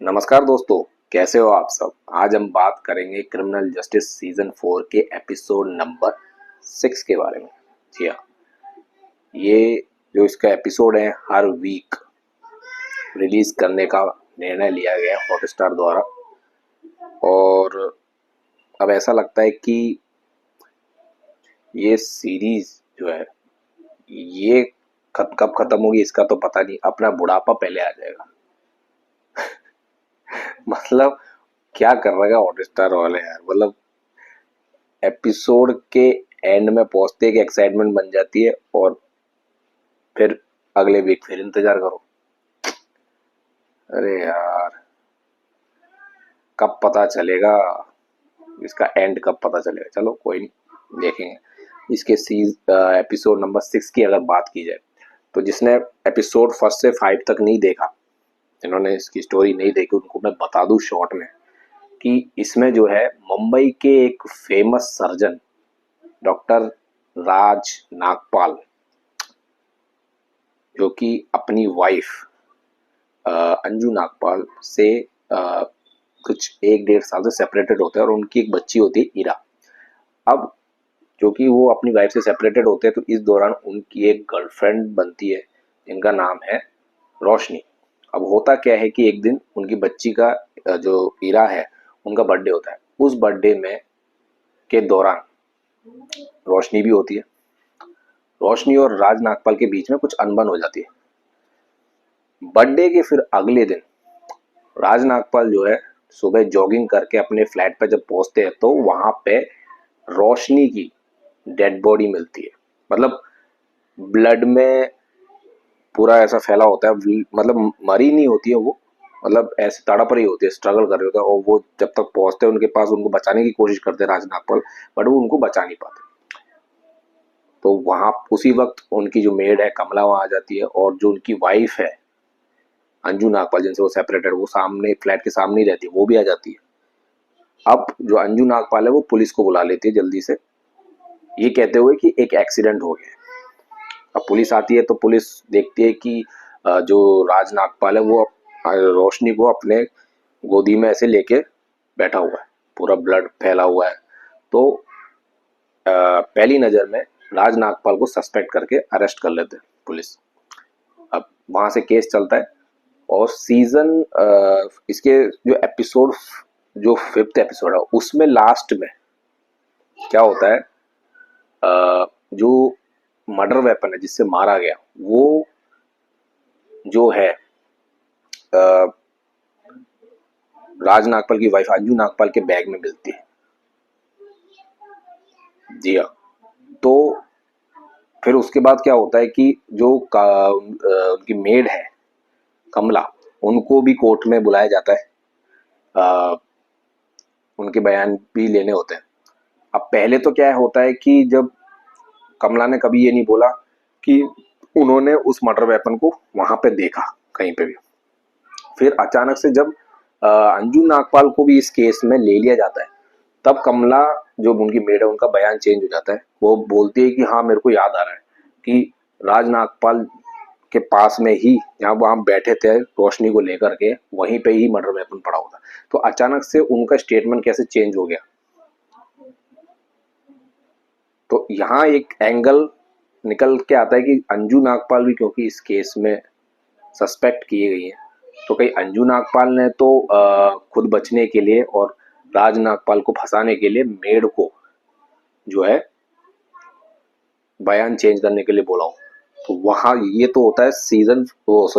नमस्कार दोस्तों, कैसे हो आप सब। आज हम बात करेंगे क्रिमिनल जस्टिस सीजन 4 के एपिसोड नंबर 6 के बारे में। जी हाँ, ये जो इसका एपिसोड है हर वीक रिलीज करने का निर्णय लिया गया हॉटस्टार द्वारा। और अब ऐसा लगता है कि ये सीरीज जो है ये कब खत्म होगी इसका तो पता नहीं, अपना बुढ़ापा पहले आ जाएगा। मतलब क्या कर रहा है हॉटस्टार वाले यार। मतलब एपिसोड के एंड में पहुंचते एक एक्साइटमेंट बन जाती है और फिर अगले वीक फिर इंतजार करो। अरे यार, कब पता चलेगा इसका एंड, कब पता चलेगा। चलो कोई नहीं, देखेंगे। इसके एपिसोड नंबर 6 की अगर बात की जाए तो जिसने एपिसोड 1 से 5 तक नहीं देखा, जिन्होंने इसकी स्टोरी नहीं देखी, उनको मैं बता दूं शॉर्ट में कि इसमें जो है मुंबई के एक फेमस सर्जन डॉक्टर राज नागपाल, जो कि अपनी वाइफ अंजू नागपाल से कुछ 1-1.5 साल से सेपरेटेड होते हैं और उनकी एक बच्ची होती है इरा। अब जो कि वो अपनी वाइफ से सेपरेटेड होते हैं तो इस दौरान उनकी एक गर्लफ्रेंड बनती है जिनका नाम है रोशनी। अब होता क्या है कि एक दिन उनकी बच्ची का जो इरा है उनका बर्थडे होता है। उस बर्थडे में के दौरान रोशनी भी होती है। रोशनी और राज नागपाल के बीच में कुछ अनबन हो जाती है। बर्थडे के फिर अगले दिन राज नागपाल जो है सुबह जॉगिंग करके अपने फ्लैट पर जब पहुंचते हैं तो वहां पे रोशनी की डेड बॉडी मिलती है। मतलब ब्लड में पूरा ऐसा फैला होता है, मतलब मरी नहीं होती है वो, मतलब ऐसे तड़प रही होती है, स्ट्रगल कर रही होती है। और वो जब तक पहुंचते हैं उनके पास, उनको बचाने की कोशिश करते हैं राज नागपाल, बट वो उनको बचा नहीं पाते। तो वहां उसी वक्त उनकी जो मेड है कमला वहां आ जाती है और जो उनकी वाइफ है अंजू नागपाल, जिनसे वो सेपरेटेड, वो सामने फ्लैट के सामने ही रहती है, वो भी आ जाती है। अब जो अंजू नागपाल है वो पुलिस को बुला लेती है जल्दी से, ये कहते हुए कि एक एक्सीडेंट हो गया। अब पुलिस आती है तो पुलिस देखती है कि जो राज नागपाल है वो रोशनी को अपने गोदी में ऐसे लेके बैठा हुआ है, पूरा ब्लड फैला हुआ है। तो पहली नज़र में राज नागपाल को सस्पेक्ट करके अरेस्ट कर लेते हैं पुलिस। अब वहां से केस चलता है और इसके जो एपिसोड, जो 5th एपिसोड है उसमें लास्ट में क्या होता है, जो मर्डर वेपन है जिससे मारा गया वो जो है राज नागपाल की वाइफ अंजू नागपाल के बैग में मिलती है। जी हाँ। तो फिर उसके बाद क्या होता है कि जो उनकी मेड है कमला, उनको भी कोर्ट में बुलाया जाता है। अ, उनके बयान भी लेने होते हैं। अब पहले तो क्या होता है कि जब कमला ने कभी ये नहीं बोला कि उन्होंने उस मर्डर वेपन को वहां पे देखा कहीं पे भी। फिर अचानक से जब अंजू नागपाल को भी इस केस में ले लिया जाता है, तब कमला जो उनकी मेड है उनका बयान चेंज हो जाता है। वो बोलती है कि हाँ, मेरे को याद आ रहा है कि राज नागपाल के पास में ही, जहाँ वहां बैठे थे रोशनी को लेकर के, वहीं पे ही मर्डर वेपन पड़ा होता। तो अचानक से उनका स्टेटमेंट कैसे चेंज हो गया। तो यहाँ एक एंगल निकल के आता है कि अंजू नागपाल भी क्योंकि इस केस में सस्पेक्ट किए गई हैं, तो कहीं अंजू नागपाल ने तो खुद बचने के लिए और राज नागपाल को फंसाने के लिए मेड को जो है बयान चेंज करने के लिए बोला हूँ। तो वहाँ ये तो होता है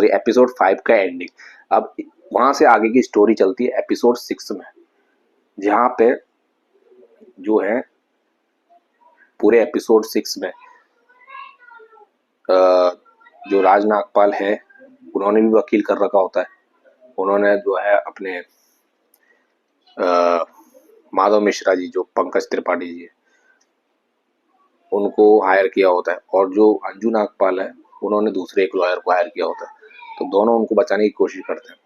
एपिसोड 5 का एंडिंग। अब वहां से आगे की स्टोरी चलती है एपिसोड 6 में, जहाँ पे जो है पूरे एपिसोड 6 में जो राज नागपाल है उन्होंने भी वकील कर रखा होता है। उन्होंने जो है अपने माधव मिश्रा जी, जो पंकज त्रिपाठी जी है, उनको हायर किया होता है। और जो अंजू नागपाल है उन्होंने दूसरे एक लॉयर को हायर किया होता है। तो दोनों उनको बचाने की कोशिश करते हैं।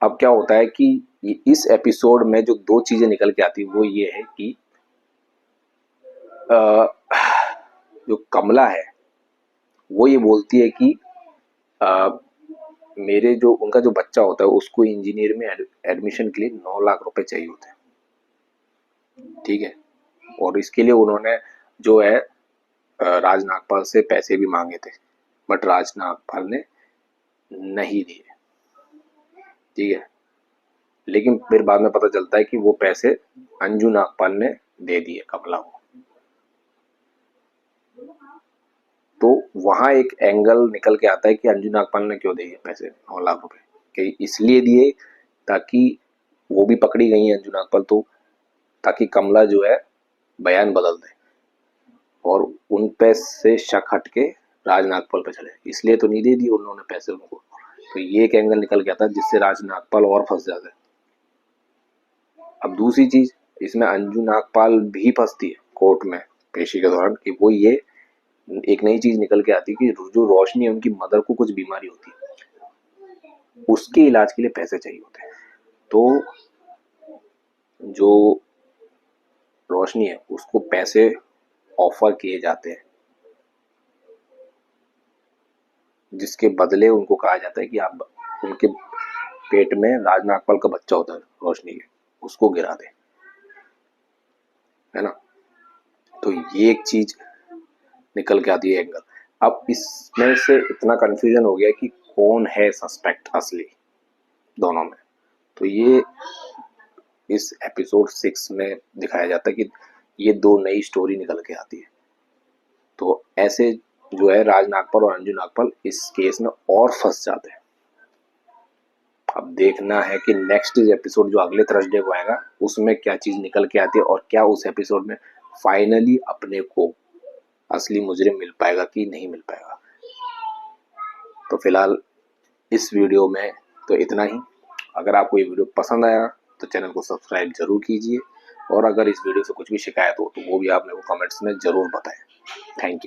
अब क्या होता है कि इस एपिसोड में जो दो चीजें निकल के आती है वो ये है कि अ, जो कमला है वो ये बोलती है कि अ, मेरे जो उनका जो बच्चा होता है उसको इंजीनियर में एडमिशन के लिए 9 लाख रुपए चाहिए होते हैं, ठीक है। और इसके लिए उन्होंने जो है राज नागपाल से पैसे भी मांगे थे, बट राज नागपाल ने नहीं दिए, ठीक है। लेकिन फिर बाद में पता चलता है कि वो पैसे अंजू नागपाल ने दे दिए कमला को। तो वहां एक एंगल निकल के आता है कि अंजू नागपाल ने क्यों दिए पैसे 9 लाख रुपए, कि इसलिए दिए ताकि वो भी पकड़ी गई है अंजू नागपाल, तो ताकि कमला जो है बयान बदल दे और उन पे से शक हट के राज नागपाल पे चले, इसलिए तो नहीं दे दिए उन्होंने पैसे उनको। तो ये एक एंगल निकल के आता है जिससे राज नागपाल और फंस जाता है। अब दूसरी चीज इसमें अंजू नागपाल भी फंसती है कोर्ट में पेशी के दौरान, कि वो ये एक नई चीज निकल के आती है कि जो रोशनी है उनकी मदर को कुछ बीमारी होती है, उसके इलाज के लिए पैसे चाहिए होते हैं। तो जो रोशनी है उसको पैसे ऑफर किए जाते हैं, जिसके बदले उनको कहा जाता है कि आप उनके पेट में राज नागपाल का बच्चा होता है रोशनी के, उसको गिरा दे, है ना। तो ये एक चीज निकल के आती है एंगल। अब इसमें से इतना कंफ्यूजन हो गया कि कौन है सस्पेक्ट असली दोनों में। तो ये इस एपिसोड 6 में दिखाया जाता है कि ये दो नई स्टोरी निकल के आती है। तो ऐसे जो है राज नागपाल और अंजू नागपाल इस केस में और फंस जाते हैं। अब देखना है कि नेक्स्ट एपिसोड जो अगले थर्सडे को आएगा उसमें क्या चीज निकल के आती है और क्या उस एपिसोड में फाइनली अपने को असली मुजरिम मिल पाएगा कि नहीं मिल पाएगा। तो फिलहाल इस वीडियो में तो इतना ही। अगर आपको ये वीडियो पसंद आया तो चैनल को सब्सक्राइब जरूर कीजिए, और अगर इस वीडियो से कुछ भी शिकायत हो तो वो भी आप मेरे को कमेंट्स में जरूर बताएं। Thank you.